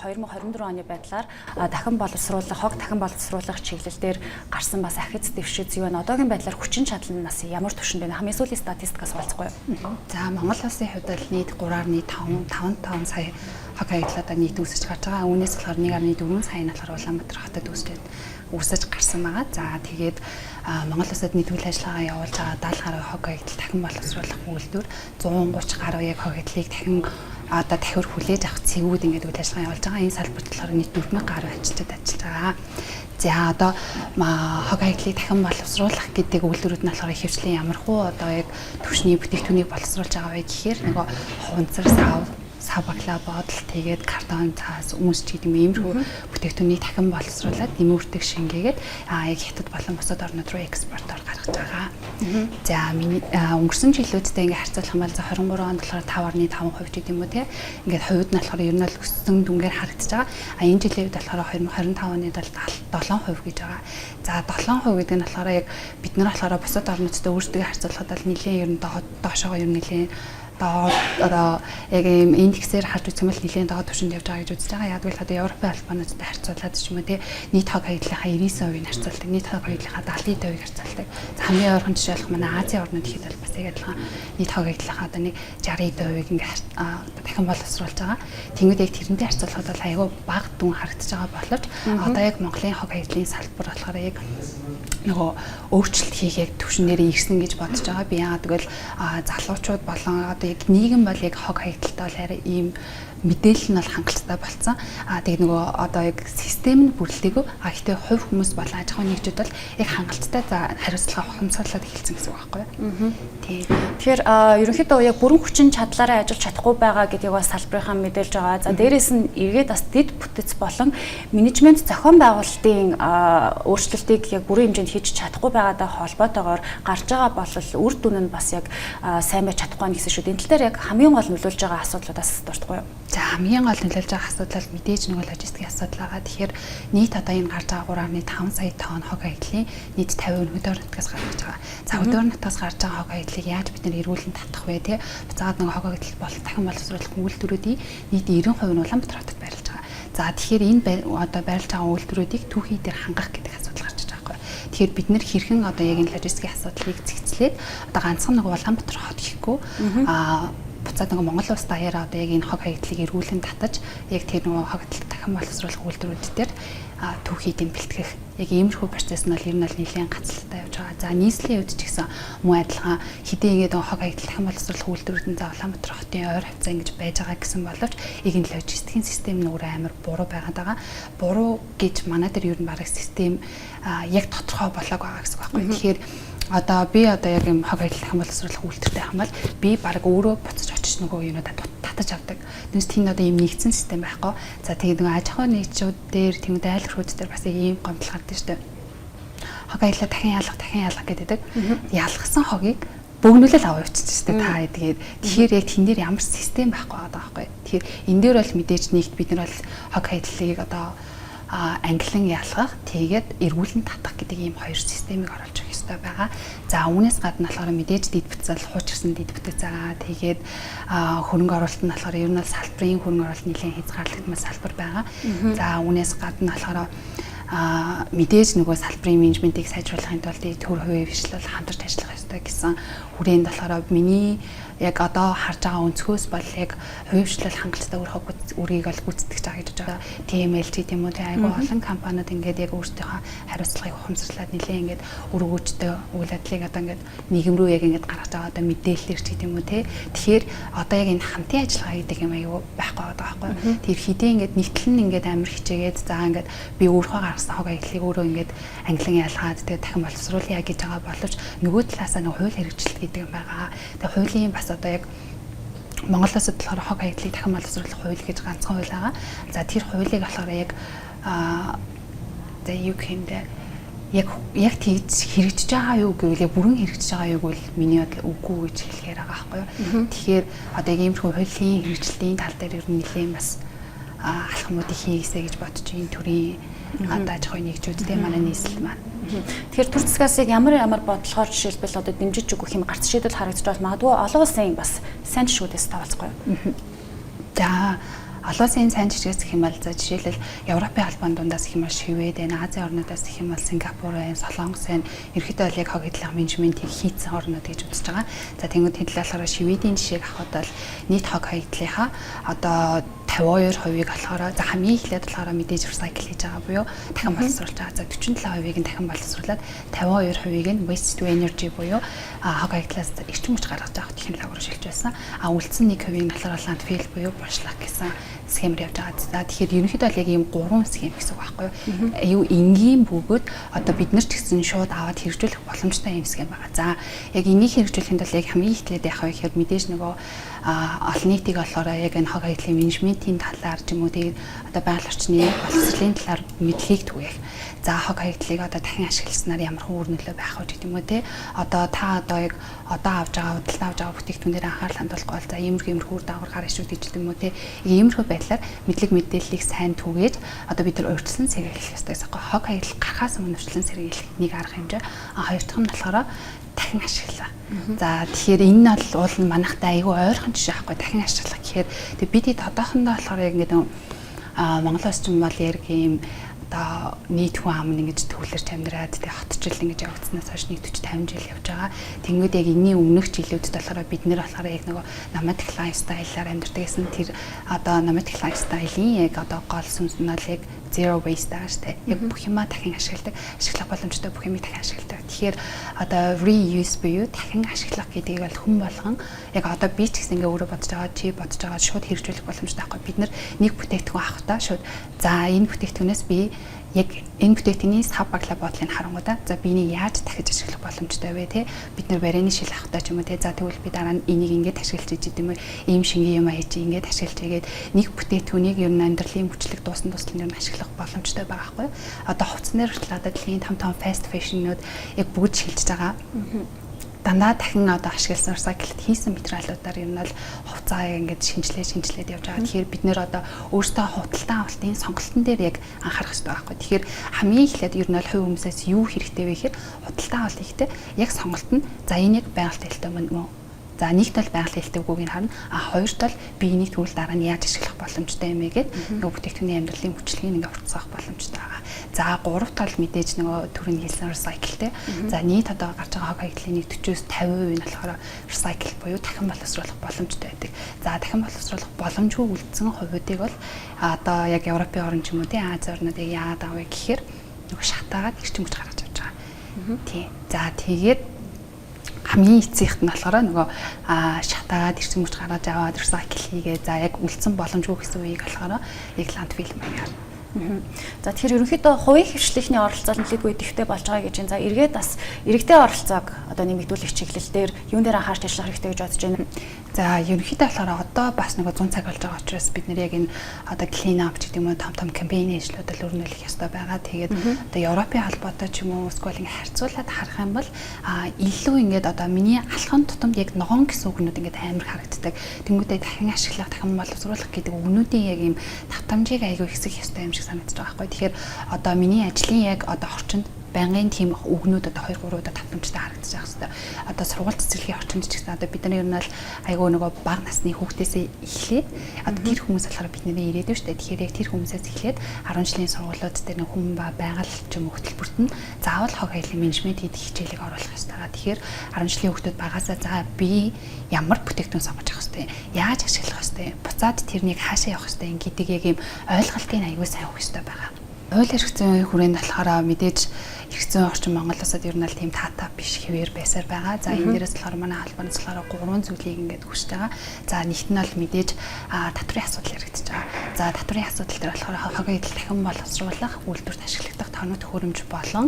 2024 оны байдлаар дахин боловсруулах, хог дахин боловсруулах чиглэлээр гарсан бас ахиц дэвшиз юу вэ? Одоогийн байдлаар хүчин чадал нь бас ямар түвшинд байна? Хамгийн сүүлийн статистикаас болцгоо юу? За Монгол улсын хувьд бол нийт 3.55 сая хог хаягдлуудаа нийт үүсэж гарч байгаа. Үүнээс болохоор 1.4 сая нь болохоор Улаанбаатар хотод үүсэж гарсан байгаа. За тэгээд Монгол улсад нийтгүүл ажиллагаа явуулж байгаа 70 гаруй хог хаягдал дахин боловсруулах үйлдвэр 130 гаруй яг хог хаягдлыг дахиур хүлээж авах цэгүүд ингээд үйл ажиллагаа явуулж байгаа. Энэ салбарт болохоор нийт 4000 гаруй ажилчид ажиллаж байгаа. За одоо хог хаягдлыг дахин боловсруулах гэдэг үйлдвэрүүд нь болохоор ихэвчлэн ямархуу одоо яг төвшний бүтээгдэхүүнийг боловсруулж байгаа вэ гэхээр нөгөө хуванцар сав баглаа бодол тэгээд картон цаас өмс ч гэдэг иймэрхүү бүтээгдэхүүнийг дахин боловсруулад нэмэгдэх шингээгээд яг хятад болон бусад орнууд руу экспортоор гаргаж байгаа. За өнгөрсөн жилүүдтэй ингээд харьцуулах юм бол за 23 онд болохоор 5.5% гэдэг юм уу те. Ингээд хувьд нь болохоор ер нь л өссөн дүнгээр харагдаж байгаа. Энэ жилийн үед болохоор 2025 оны 7% гэж байгаа. За 7% гэдэг нь болохоор яг бид нар болохоор бусад орнуудтай өөрсдөө харьцуулахад бол нэлээд ер нь доошоогоо ер нь нэлээд одоо яг ийм индексээр харж үзэх юм бол нэлээд доод түвшинд явж байгаа гэж үзэж байгаа. Яг л одоо Европын албануудтай харьцуулаад ч юм уу те нийт хог хаягдлынхаа 99%-ийг харьцуулдаг, нийт хог хаягдлынхаа 70%-ийг харьцуулдаг. За хамгийн ойрхон жишээ болох манай Азийн орнууд ихэд бол бас яг адилхан нийт хог хаягдлынхаа одоо нэг 60%-ийг ингээд дахин боловсруулж байгаа. Тэнгүүд яг тэрнтэй харьцуулахад бол айгүй бага дүн харагдаж байгаа боловч одоо яг Монголын хог хаягдлын салбар болохоор яг нөгөө өөрчлөлт хийх яг түвшинээрээ ирсэн гэж бодож байгаа. Би яагаад гэвэл залуучууд болон одоо яг нийгэм бол яг хог хаягдaltaй бол арай ийм мэдээлэл нь бол хангалттай болцсон. Тэгээд нөгөө одоо яг систем нь бүрэлдэхүүн. Гэхдээ хувь хүмүүс болон аж ахуйн нэгжүүд бол яг хангалттай хариуцлага ухамсарлаад эхэлсэн гэсэн үг байхгүй юу? Тэгэхээр ерөнхийдөө яг бүрэн хүчин чадлаараа ажиллаж чадахгүй байгаа гэдгийг бас салбарынхаа мэдээлж байгаа. За дээрэс нь эргээд бас дэд бүтэц болон менежмент зохион байгуулалтын өөрчлөлтийг яг бүрэн хэмжээнд хийж чадахгүй байгаадаа холбоотойгоор гарч байгаа болол үр дүн нь бас яг сайн байж чадахгүй гэсэн шүү. Энэ тал дээр яг хамгийн гол нөлөөлж байгаа асуудлуудаас дуртахгүй юу? За хамгийн гол нөлөөлж байгаа асуудал мэдээж нөгөө логистикийн асуудал байгаа. Тэгэхээр нийт одоо энэ гарч байгаа 3.5 сая тонн хог хаягдлын нийт 50% хөдөө нутгаас гарч байгаа. За хөдөө нутгаас гарч байгаа хог хаягдлыг яаж бид нэр эргүүлэн татах вэ те? Буцаад нөгөө хог хаягдал бол дахин боловсруулах үйлдвэрүүдийн нийт 90% нь Улаанбаатар хотод байрлаж байгаа. За тэгэхээр энэ одоо байрлаж байгаа үйлдвэрүүдийг түүхий дээр хангах гэдэг асуудал гарч байгаа байхгүй. Тэгэхээр бид нэр хэрхэн одоо яг энэ логистикийн асуудлыг зэгцлээд одоо ганцхан нөгөө Улаанбаатар хот гэхгүй буцаад нөгөө Монгол улс даяараа одоо яг энэ хог хаягдлыг эргүүлэн татаж яг тэр нөгөө хог хаягдлыг дахин боловсруулах үйлдвэрүүд дээр түүхийг бэлтгэх яг иймэрхүү процесс нь бол ер нь бол нэлээд гацалтай явж байгаа. За нийслэлийн хувьд ч гэсэн муу адилхан хэдийгээд хог хаягдал дахин боловсруулах үйлдвэрүүд нь за Улаанбаатар хотын ойр хавцаа ингэж байж байгаа гэсэн боловч яг энэ логистикийн систем нь өөрөө амар буруу байгаад байгаа. Буруу гэж манай дээр ер нь бараг систем яг тодорхой болоог байгаа гэсэн үг байхгүй. Тэгэхээр одоо би одоо яг юм хог хаягдал дахин боловсруулах үйлдвэртэй хамбал би бараг өөрөө буцаж очиж нөгөө юунуудаа татаж авдаг. Тэгээс тийм одоо ийм нэгдсэн систем байхгүй. За тэгээд нөгөө аж ахуйн нэгжүүд дээр тийм айлгчрууд дээр бас ийм гомдол гардаг шүү дээ. Хог хаягдлаа дахин ялгах гэдэг. Ялгсан хогийг бөгнүүлэл аваа явчихсан шүү дээ. Та тэгээд тэгэхээр яг тэн дээр ямар систем байхгүй байгаа байхгүй. Тэгэхээр энэ дээр бол мэдээж нэгт бид нар бол хог хаягдлыг одоо англин ялгах тэгээд эргүүлэн татах гэдэг ийм хоёр системийг оруулж өгөх ёстой байгаа. За үүнээс гадна болохоор мэдээж дэд бүтцэл хуучирсан дэд бүтц байгаа. Тэгээд хөрөнгө оруулалт нь болохоор ер нь салбарын хөрөнгө оруулалт нэлээд хязгаарлагдмал салбар байгаа. За үүнээс гадна болохоор мэдээж нөгөө салбарын менежментийг сайжруулахын тулд төр хувийн бэрхшээл хамтарч ажиллах ёстой гэсэн хүрээнд болохоор миний яг одоо харж байгаа өнцгөөс бол яг хувийн бэрхшээл хангалттай үрийг бол гүйцэтгэж байгаа гэж байгаа. TMLG тийм үү айгүй олон компаниуд ингээд яг өөрсдийнхөө хариуцлагыг ухамсарлаад нэлээ ингээд өргөөжтэй үйл явдлыг одоо ингээд нийгэм рүү яг ингээд гаргаж байгаа одоо мэдээлэлэр ч тийм үү те. Тэгэхээр одоо яг энэ хамтын ажиллагаа гэдэг юм аюу байхгүй байгаа байхгүй. Тэр хэдий ингээд нэгтлэн ингээд амар хичээгээд за ингээд би өөрөө гаргасан хог хаягдлыг өөрөө ингээд англин ялгаад тэгээд дахин боловсруулъя гэж байгаа боловч нөгөө талаасаа нэг хууль хэрэгжилт гэдэг юм байгаа. Тэгээд хуулийн бас одоо яг Монгол улсад болохоор хог хаягдлыг дахин боловсруулах хууль гэж ганцхан хууль байгаа. За тэр хуулийг болохоор яг the UK-д яг тэгж хэрэгжиж байгаа юу гэвэл бүрэн хэрэгжиж байгаа юу гэвэл миний бодлоо үгүй гэж хэлэхээр байгаа байхгүй юу. Тэгэхээр одоо яг иймэрхүү хуулийн хэрэгжилтийн тал дээр ер нь нэлээд бас алхмуудыг хийгээсэй гэж бодож энэ төрлийн аж ахуйн нэгжүүдтэй манай нийслэл маань. Тэгэхээр төр засгаас ямар бодлогоор жишээлбэл одоо дэмжиж өгөх юм гарц шийдэл харагдаж бол магадгүй олон улсын бас сайн жишгүүдээс тавалцахгүй юу? За олон улсын сайн жишгээс гэх юм бол за жишээлбэл Европын албан дундаас гэх юм бол Швед, Азийн орнуудаас гэх юм бол Сингапур, Солонгос, ерөнхийдөө бол яг хог эдлэг менежментийг хийцэн орнууд гэж үзэж байгаа. За тэгвэл тэнд болохоор Шведийн жишээг авахад бол нийт хог эдлийнхаа одоо 52%-ийг болохоор за хамгийн эхлээд болохоор мэдээж recycle хийж байгаа буюу дахин боловсруулж байгаа. За 47%-ийг нь дахин боловсруулад 52%-ийг нь waste to energy буюу хог эдлээс эрчим хүч гаргаж авах технологиор шилжүүлж байсан. Үлдсэн 1%-ийг нь болохоор landfill буюу буршлах гэсэн схемээр явж байгаа. За тэгэхээр ерөнхийдөө бол яг ийм 3 схем гэсэн үг байхгүй юу? Юу энгийн бөгөөд одоо бид нар ч гэсэн шууд аваад хэрэгжүүлэх боломжтой юм схем байгаа. За яг энийг хэрэгжүүлэхэд бол яг хамгийн эхлээд яах вэ гэхээр мэдээж нөгөө олон нийтийг болохоор яг энэ хог эдлийн менежментийн талаар ч юм уу тэгээд одоо байгаль орчны боловсролын талаар мэдлэгийг түгээх. За хог эдлийг одоо дахин ашигласнаар ямар хүн үр нөлөө байх вэ гэдэг юм уу те. Одоо та одоо яг одоо авж байгаа худалдаа авж байгаа бүтээгдэхүүнээр анхаарал хандуулахгүй бол за иймэрхүү үр дагавар гарах шүү гэж юм уу те. Иймэрхүү байдлаар мэдлэг мэдээллийг сайн түгээд одоо бид нар урьдчилан сэргийлэх ёстой гэсэн. Хог эдл гарахаас өмнө урьдчилан сэргийлэх нэг арга хэмжээ. Хоёр дахь нь болохоор дахин ашиглаа. За тэгэхээр энэ нь бол уул нь манайхтай айгүй ойрхон жишээ аахгүй дахин ашиглах гэхээр тэг бидний тодоохондоо болохоор яг ингээд Монгол улс ч юм бол яг ийм одоо нийт хүн ам ингэж төвлөрч амьдраад тэг хотчил ингэж явагдсанаас хойш нэг 40-50 жил явж байгаа. Тэнгүүд яг энэний өмнөх жилүүдэд болохоор бид нэр болохоор яг нөгөө nomadic lifestyle-аар амьдардаг гэсэн тэр одоо nomadic lifestyle-ийн яг одоо гол сүнс нь бол яг zero waste байгаа шүү дээ. Яг бүх юмаа дахин ашигладаг, ашиглах боломжтой бүх юмыг дахин ашигладаг. Тэгэхээр одоо reuse буюу дахин ашиглах гэдгийг бол хүн болгон яг одоо би ч гэсэн ингээ өөрөө бодож байгаа, чи бодож байгаа шууд хэрэгжүүлэх боломжтой байхгүй. Бид нэг бүтээгдэхүүн авахдаа шууд за энэ бүтээгдэхүүнээс би яг энэ бүтээгдэхүүний сав баглаа бодлыг харангуудаа за би энийг яаж дахиж ашиглах боломжтой вэ те бид нар барины шил авахтаа ч юм уу те за тэгвэл би дараа нь энийг ингээд ашиглаж иж гэдэг юм ийм шингийн юм хийж ингээд ашиглаж игээд нэг бүтээгдэхүүнийг ер нь амьдралын хүчлэг дуусан туслан ер нь ашиглах боломжтой байгаа байхгүй одоо хувцснэр хөтлөөд дэлхийн том fast fashion-нууд яг бүгд шилжиж байгаа дандаа дахин одоо ашигласан recycled хийсэн материалуудаар ер нь бол хувцаа ингээд шинжилээд явж байгаа. Тэгэхээр бид нэр одоо өөрсдөө худалдаа авалтын сонголтын дээр яг анхаарах хэрэгтэй байхгүй. Тэгэхээр хамгийн эхлээд ер нь бол хувь хүмүүсээс юу хэрэгтэй вэ гэхээр худалдаа авалт хийхдээ яг сонголт нь за энэ яг байгальд хэлтэй мөн. За нэгт бол байгаль хэлтэйгүйг нь харна. Хоёрт бол би энийг тэгвэл дараа нь яаж ашиглах боломжтой юм бэ гэдэг нөгөө бүтээгдэхүүний амьдралын хүчлэгийг ингээд уртсах боломжтой байгаа. За гуравт бол мэдээж нөгөө түрүүний хэлсэн recycleтэй. За нийт одоо гарч байгаа хог эдлийн 40-50% нь болохоор recycle буюу дахин боловсруулах боломжтой байдаг. За дахин боловсруулах боломжгүй үлдсэн хувьдыг бол одоо яг Европын орн ч юм уу тий Азийн орнуудыг яагаад авъя гэхээр нөгөө шатаагаад эрчим хүч гаргаж авч байгаа. Тий. За тэгээд хамгийн эцсийнх нь болохоор нөгөө шатаад эрчим хүч гаргаж аваад recycle хийгээ за яг үлдсэн боломжгүй гэсэн үеийг болохоор яг landfill маягаар. За тэгэхээр ерөнхийдөө хувийн хвшлийнхний оролцоо нэлээдгүй идэвхтэй болж байгаа гэж байна. За эргээд бас иргэдийн оролцоог одоо нэмэгдүүлэх чиглэл дээр юун дээр анхаарч ажиллах хэрэгтэй гэж бодож байна. За ерөнхийдөө болохоор одоо бас нэг 100 цаг болж байгаа учраас бид нэр яг энэ одоо clean up гэдэг юм уу том кампэйн ажлуудад өрнүүлэх ёстой байгаа. Тэгээд одоо Европын холбоотой ч юм уу эсвэл ингэ харьцуулаад харах юм бол илүү ингээд одоо миний алхам тутамд яг ногоон гэсэн үгнүүд ингээд амар харагддаг. Тэнгүүдээ дахин ашиглах, дахин боловсруулах гэдэг үгнүүдийн яг ийм татамжийг аягүй ихсэх ёстой юм шиг санагдаж байгаа байхгүй. Тэгэхээр одоо миний ажлын яг одоо орчинд байнгын тийм үгнүүд одоо 2-3 удаа татамжтай харагдаж байгаа хэвээр. Одоо сургууль цэцэрлэгийн орчинд ч гэсэн одоо бид нар ер нь бол айгүй нөгөө бага насны хүүхдээсээ эхлээд одоо тэр хүмүүс болохоор бидний ирээдүйн шүү дээ. Тэгэхээр яг тэр хүмүүсээс эхлээд 10 жилийн сургуулиуд дээр нэг хүн ба байгаль ч юм уу хөтөлбөрт нь заавал хог эдлийн менежмент хийх хичээлийг оруулах ёстой. Тэгэхээр 10 жилийн хүүхдүүд багасаа за би ямар бүтээгдэхүүн сонгож авах ёстой, яаж ашиглах ёстой, буцаад тэрнийг хаашаа явах ёстой гэдэг яг ийм ойлголтын аягүй сайн өгөх ёстой байгаа. Хууль эрх зүйн хүрээнд болохоор мэдээж эрх зүйн орчин Монгол улсад ер нь л тийм таатаа биш хэвээр байсаар байгаа. За энэ дээрээс болохоор манай албанаас болохоор 3 зүйлийг ингээд хүсэж байгаа. За нэгт нь бол мэдээж татврын асуудал яригдчихэж байгаа. За татврын асуудал дээр болохоор хог эдэл дахин боловсруулах, үйлдвэрт ашиглагдах тоног төхөөрөмж болон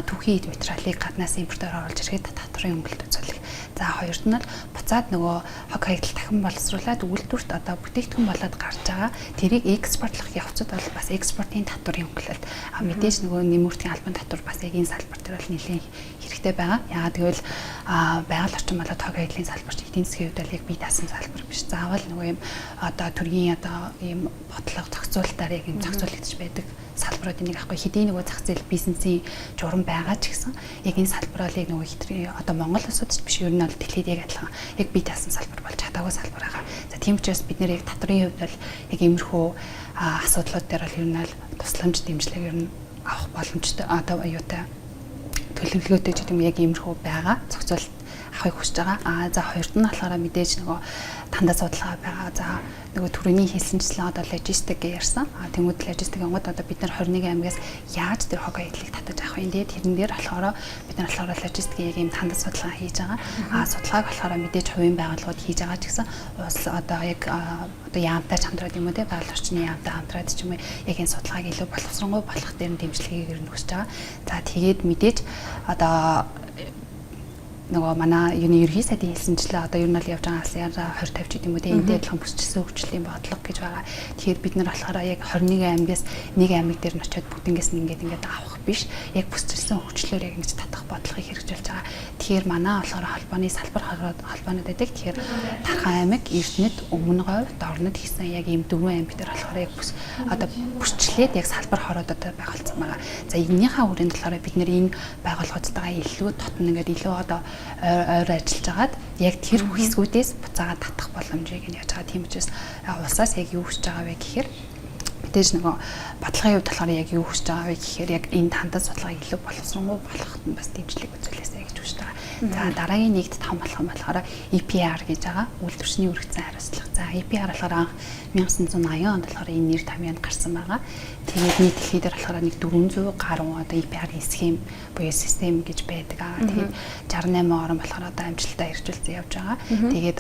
түүхий эд материалыг гаднаас импортоор оруулж ирэхэд татврын өнгөлт үзүүлэх. За хоёрт нь бол буцаад нөгөө хог эдэл дахин боловсруулад үйлдвэрт одоо бүтээгдэхүүн болоод гарч байгаа. Тэрийг экспортлох явцад бол бас экспортын татврын өнгөлөлт. Мэдээж нөгөө нэмэртийн албан татвар бас яг энэ салбар дээр бол нэлээд хэрэгтэй байгаа. Яагаад гэвэл байгаль орчин болоод хог эдлийн салбарч эдийн засгийн хувьд яг бие даасан салбар биш. Заавал нөгөө юм одоо төргийн одоо ийм бодлого зохицуулалтаар яг юм зохицуулагдаж байдаг салбаруудын нэг ахгүй хэдийн нөгөө зах зээл бизнесийн журам байгаа ч гэсэн яг энэ салбарыг нөгөө хитрхи одоо Монгол улсад ч биш ер нь бол дэлхийд яг адилхан яг бие даасан салбар болж чадаагүй салбар байгаа. За тийм учраас бид нэр яг татврын хувьд бол яг иймэрхүү асуудлууд дээр бол ер нь тусламж дэмжлэг ер нь авах боломжтой одоо аюутай төлөвлөгөөтэй ч юм яг иймэрхүү байгаа. Зохицуулт авахыг хүсэж байгаа. За хоёрт нь болохоор мэдээж нөгөө тандаа судалгаа байгаа. За нөгөө түрүүний хэлсэнчлэн одоо логистик гэж ярьсан. Тэнгүүд логистикийн гол одоо бид нар 21 аймагаас яаж тэр хог аяллыг татаж авах юм. Тэгээд тэрэн дээр болохоор бид нар болохоор логистикийн яг ийм тандаа судалгаа хийж байгаа. Судалгааг болохоор мэдээж хувийн байгууллагууд хийж байгаа ч гэсэн улс одоо яг одоо яамтай хамтраад юм уу те байгаль орчны яамтай хамтраад ч юм уу яг энэ судалгааг илүү боловсронгуй болгох дээр нь дэмжлэгийг ер нь хүсэж байгаа. За тэгээд мэдээж одоо нөгөө манай юуны ерхий сайдын хэлсэнчлээ одоо ер нь л явж байгаа алсын 20 50 ч гэдэг юм уу те энэ адилхан бүсчилсэн хөгжлийн бодлого гэж байгаа. Тэгэхээр бид нар болохоор яг 21 аймагаас нэг аймаг дээр нь очиод бүгднгээс нь ингээд авах биш. Яг бүсчилсэн хөгжлөөр яг ингэж татах бодлогыг хэрэгжүүлж байгаа. Тэгэхээр манай болохоор холбооны салбар холбоонууд байдаг. Тэгэхээр Тархан аймаг, Эрдэнэт, Өмнөговь, Дорнод гэсэн яг ийм дөрвөн аймаг дээр болохоор яг одоо бүсчлээд яг салбар хороодод байгуулсан байгаа. За энэнийхээ хүрээнд болохоор бид нэр энэ байгууллагуудтайгаа илүү дотн ингээд илүү одоо ойр ажиллаж агаад яг тэр хэсгүүдээс буцаагаад татах боломжийг нь яаж байгаа. Тийм учраас улсаас яг юу хийж байгаа вэ гэхээр мэдээж нөгөө бодлогын хувьд болохоор яг юу хийж байгаа вэ гэхээр яг энэ тандаа судалгааг илүү боловсронгуй болгоход нь бас дэмжлэг үзүүлээсэй гэж хүсэж байгаа. За дараагийн нэгд том болох нь болохоор EPR гэж байгаа. Үйлдвэрчний үргэлжлэн хариуцлага. За EPR болохоор анх 1980 онд болохоор энэ нэр томьёонд гарсан байгаа. Тэгээд нийт дэлхийд дээр болохоор нэг 400 гаруй одоо EPR-ийн схем буюу систем гэж байдаг. Тэгээд 68 орн болохоор одоо амжилттай хэрэгжүүлсэн явж байгаа. Тэгээд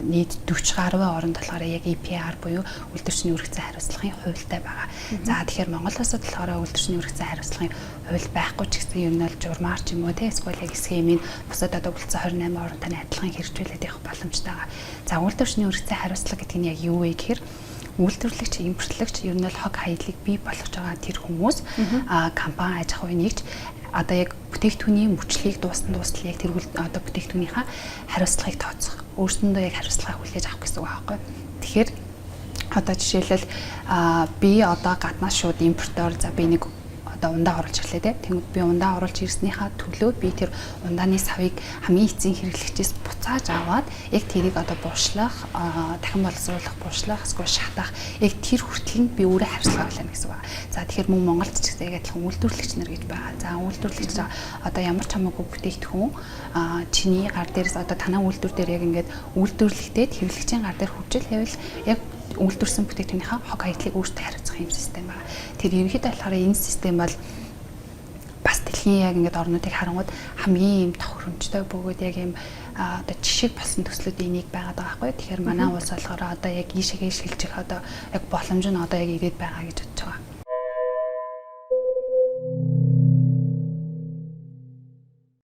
нийт 40 гаруй оронд болохоор яг EPR буюу үйлдвэрчний үргэлжлэн хариуцлагын хуультай байгаа. За тэгэхээр Монгол улсад болохоор үйлдвэрчний үргэлжлэн хариуцлагын хууль байхгүй ч гэсэн ер нь бол журмаар ч юм уу те эсвэл яг схемийн бусад одоо үлдсэн 28 оронтой адилхан хэрэгжүүлээд явах боломжтой байгаа. За үйлдвэрчний үргэлжлэн хариуцлага гэдэг нь яг юу вэ гэхээр үйлдвэрлэгч, импортлогч ер нь бол хог хаяллыг бий болгож байгаа тэр хүмүүс компани аж ахуйн нэгж одоо яг бүтээгдэхүүний мөчлөгийг дуустал яг тэр одоо бүтээгдэхүүнийхээ хариуцлагыг тооцох. Өөрсөндөө яг хариуцлагаа хүлээж авах гэсэн үг аахгүй. Тэгэхээр одоо жишээлбэл би одоо гаднаас шууд импортоор за би нэг одоо ундаа оруулж ирлээ те. Тэнгүүд би ундаа оруулж ирснийхаа төлөө би тэр ундааны савыг хамгийн эцсийн хэрэглэгчээс буцааж аваад яг тэрийг одоо буушлах, дахин боловсруулах, буушлах, эсвэл шатах яг тэр хүртэл нь би өөрөө хариуцлага авлаа гэсэн үг. За тэгэхээр мөн Монголд ч гэсэн яг адилхан үйлдвэрлэгч нар гэж байгаа. За үйлдвэрлэгч одоо ямар ч хамаагүй бүтээгдэхүүн чиний гар дээрээс одоо танаа үйлдвэр дээр яг ингээд үйлдвэрлэгдээд хэрэглэгчийн гар дээр хүрчил хэвэл яг үйлдвэрсэн бүтээгдэхүүнийхээ хог хаягдлыг өөртөө хариуцах юм систем байна. Тэр ерөнхийдөө болохоор энэ систем бол бас дэлхийн яг ингээд орнуудыг харангууд хамгийн юм тохиромжтой бөгөөд яг юм одоо жишг болсон төслүүдийн нэг байгаад байгаа байхгүй. Тэгэхээр манай улс болохоор одоо яг ийшээгээ шилжих одоо яг боломж нь одоо яг ирээд байгаа гэж бодож байгаа.